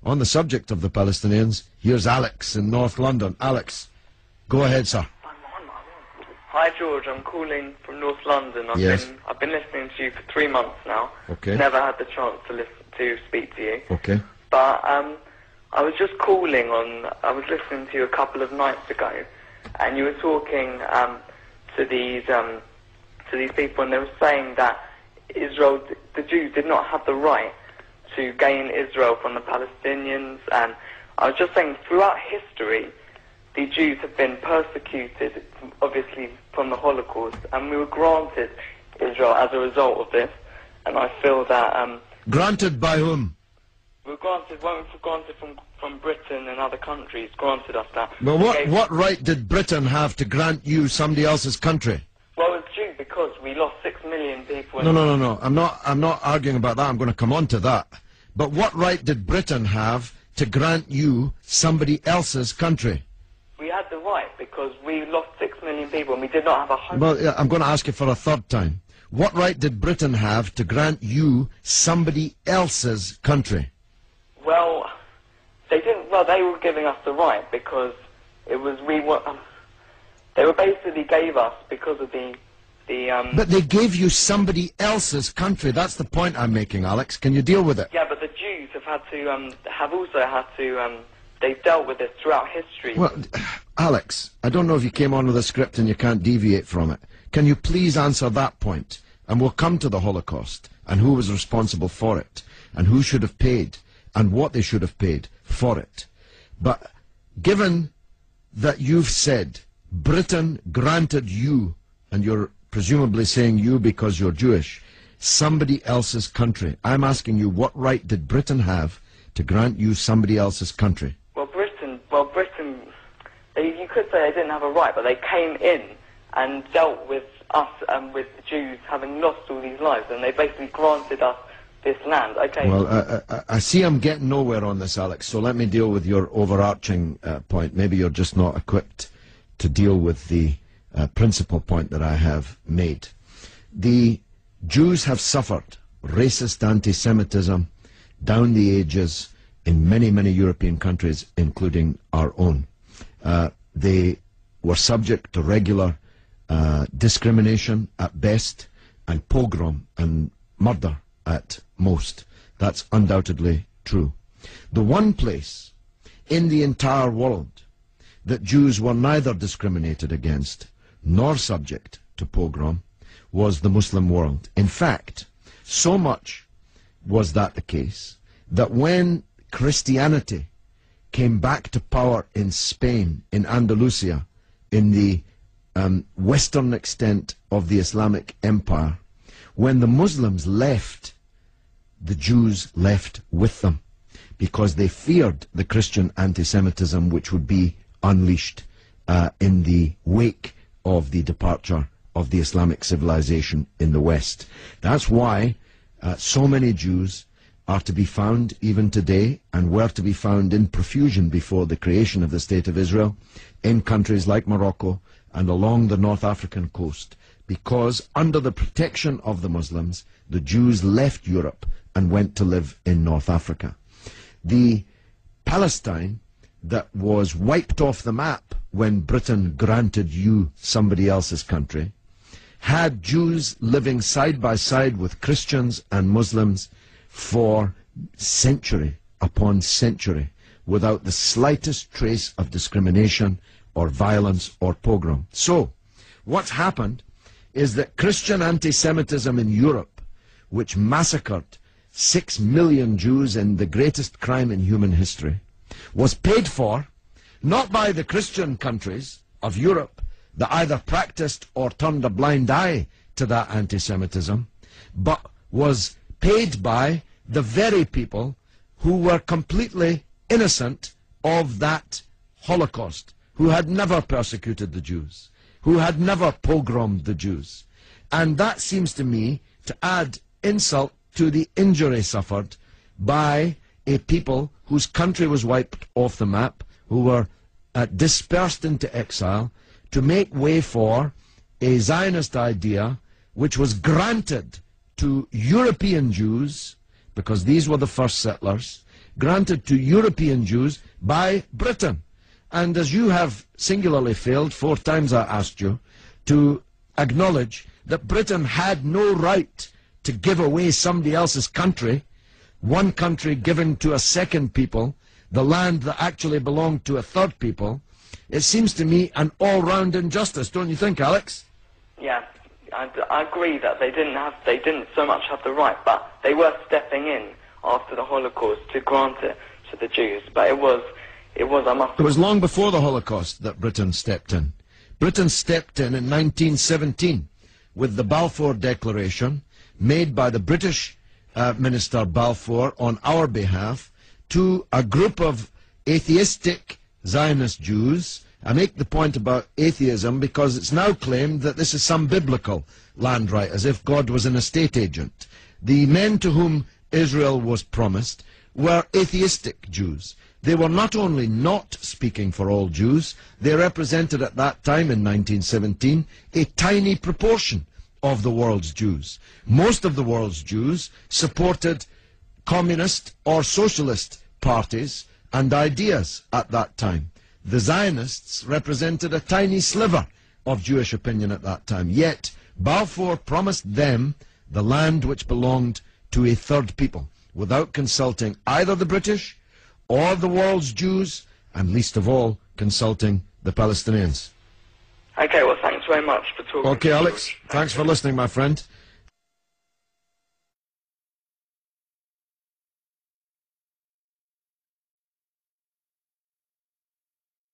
on the subject of the Palestinians. Here's Alex in North London. Alex, go ahead, sir. Hi George, I'm calling from North London. I've been listening to you for 3 months now. Okay. Never had the chance to speak to you. Okay. But I was just calling on. I was listening to you a couple of nights ago, and you were talking to these people, and they were saying that Israel, the Jews, did not have the right to gain Israel from the Palestinians. And I was just saying, throughout history, the Jews have been persecuted, obviously from the Holocaust, and we were granted Israel as a result of this. And I feel that granted by whom? We were granted from Britain and other countries. Granted us that. Well, what right did Britain have to grant you somebody else's country? Well, it's due because we lost 6 million people. No. I'm not arguing about that. I'm going to come on to that. But what right did Britain have to grant you somebody else's country? We had the right because we lost 6 million people and we did not have 100. Well, yeah, I'm going to ask you for a third time. What right did Britain have to grant you somebody else's country? Well, they didn't. Well, they were giving us the right because it was they were basically gave us because of the. But they gave you somebody else's country. That's the point I'm making, Alex. Can you deal with it? Yeah, but the Jews have also had to. They've dealt with this throughout history. Well, Alex, I don't know if you came on with a script and you can't deviate from it. Can you please answer that point? And we'll come to the Holocaust and who was responsible for it and who should have paid and what they should have paid for it. But given that you've said Britain granted you, and you're presumably saying you because you're Jewish, somebody else's country, I'm asking you, what right did Britain have to grant you somebody else's country? Britain, you could say they didn't have a right, but they came in and dealt with us and with the Jews having lost all these lives, and they basically granted us this land. Okay. Well, I see I'm getting nowhere on this, Alex, so let me deal with your overarching point. Maybe you're just not equipped to deal with the principal point that I have made. The Jews have suffered racist anti-Semitism down the ages in many, many European countries, including our own. They were subject to regular discrimination at best, and pogrom and murder at most. That's undoubtedly true. The one place in the entire world that Jews were neither discriminated against nor subject to pogrom was the Muslim world. In fact, so much was that the case that when Christianity came back to power in Spain, in Andalusia, in the western extent of the Islamic Empire, when the Muslims left, the Jews left with them because they feared the Christian anti-Semitism which would be unleashed in the wake of the departure of the Islamic civilization in the West. That's why so many Jews are to be found even today, and were to be found in profusion before the creation of the State of Israel, in countries like Morocco and along the North African coast, because under the protection of the Muslims, the Jews left Europe and went to live in North Africa. The Palestine that was wiped off the map when Britain granted you somebody else's country had Jews living side by side with Christians and Muslims for century upon century without the slightest trace of discrimination or violence or pogrom. So, what's happened is that Christian anti-Semitism in Europe, which massacred 6 million Jews in the greatest crime in human history, was paid for not by the Christian countries of Europe that either practiced or turned a blind eye to that anti-Semitism, but was paid by the very people who were completely innocent of that Holocaust, who had never persecuted the Jews, who had never pogromed the Jews. And that seems to me to add insult to the injury suffered by a people whose country was wiped off the map, who were dispersed into exile, to make way for a Zionist idea which was granted to European Jews, because these were the first settlers, granted to European Jews by Britain. And as you have singularly failed, 4 times I asked you, to acknowledge that Britain had no right to give away somebody else's country, one country given to a second people, the land that actually belonged to a third people, it seems to me an all-round injustice, don't you think, Alex? Yeah, I agree that they didn't so much have the right, but they were stepping in after the Holocaust to grant it to the Jews. But it was long before the Holocaust that Britain stepped in. Britain stepped in 1917 with the Balfour Declaration made by the British Minister Balfour on our behalf to a group of atheistic Zionist Jews. I make the point about atheism because it's now claimed that this is some biblical land right, as if God was an estate agent. The men to whom Israel was promised were atheistic Jews. They were not only not speaking for all Jews, they represented at that time in 1917 a tiny proportion of the world's Jews. Most of the world's Jews supported communist or socialist parties and ideas at that time. The Zionists represented a tiny sliver of Jewish opinion at that time. Yet Balfour promised them the land which belonged to a third people, without consulting either the British or the world's Jews, and least of all, consulting the Palestinians. Okay, well, thanks very much for talking. Okay, Alex, thanks for listening, my friend.